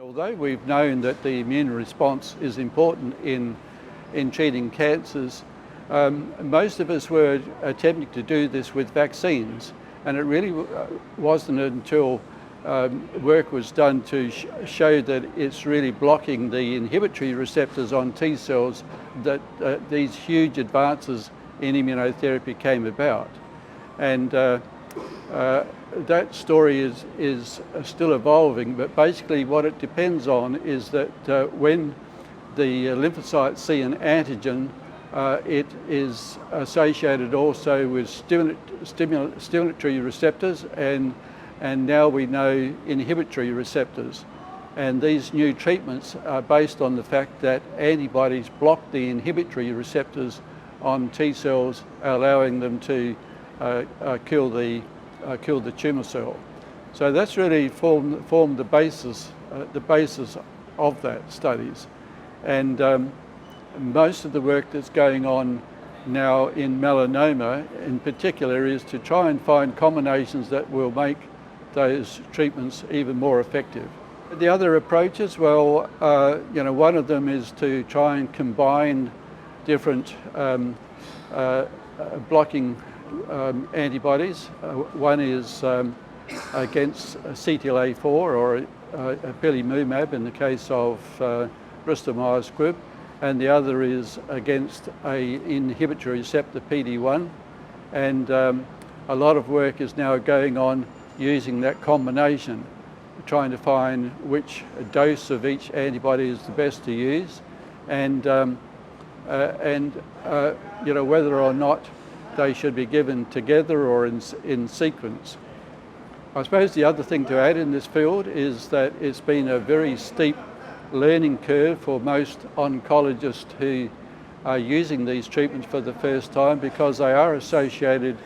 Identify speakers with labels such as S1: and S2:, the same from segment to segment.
S1: Although we've known that the immune response is important in treating cancers, most of us were attempting to do this with vaccines, and it really wasn't until work was done to show that it's really blocking the inhibitory receptors on T cells that these huge advances in immunotherapy came about. And that story is still evolving, but basically what it depends on is that when the lymphocytes see an antigen, it is associated also with stimulatory receptors and now we know inhibitory receptors. And these new treatments are based on the fact that antibodies block the inhibitory receptors on T cells, allowing them to kill the tumour cell. So that's really formed the basis of that studies. And most of the work that's going on now in melanoma in particular is to try and find combinations that will make those treatments even more effective. The other approaches, well, one of them is to try and combine different blocking antibodies. One is against CTLA-4 or ipilimumab in the case of Bristol-Myers Squibb, and the other is against a inhibitory receptor, PD-1. And a lot of work is now going on using that combination, trying to find which dose of each antibody is the best to use, and whether or not they should be given together or in sequence. I suppose the other thing to add in this field is that it's been a very steep learning curve for most oncologists who are using these treatments for the first time, because they are associated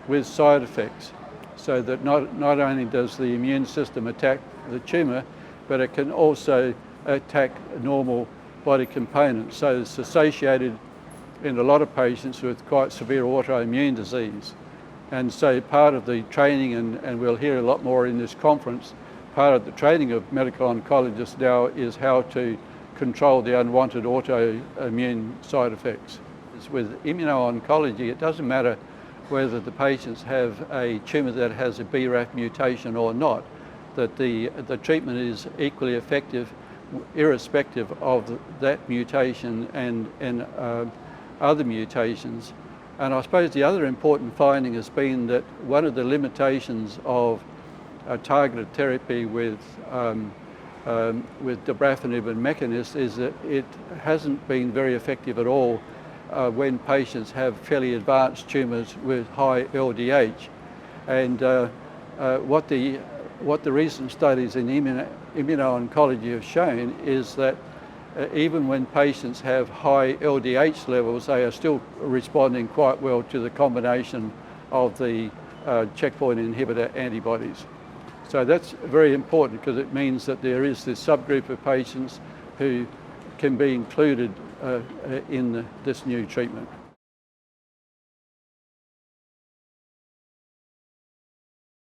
S1: with side effects. So that not only does the immune system attack the tumour, but it can also attack normal body components. So it's associated in a lot of patients with quite severe autoimmune disease. And so part of the training, and we'll hear a lot more in this conference, part of the training of medical oncologists now is how to control the unwanted autoimmune side effects. With immuno-oncology, it doesn't matter whether the patients have a tumour that has a BRAF mutation or not, that the treatment is equally effective irrespective of that mutation and other mutations. And I suppose the other important finding has been that one of the limitations of targeted therapy with dabrafenib and Mekinist is that it hasn't been very effective at all when patients have fairly advanced tumours with high LDH. And what the recent studies in immuno-oncology have shown is that even when patients have high LDH levels, they are still responding quite well to the combination of the checkpoint inhibitor antibodies. So that's very important, because it means that there is this subgroup of patients who can be included in this new treatment.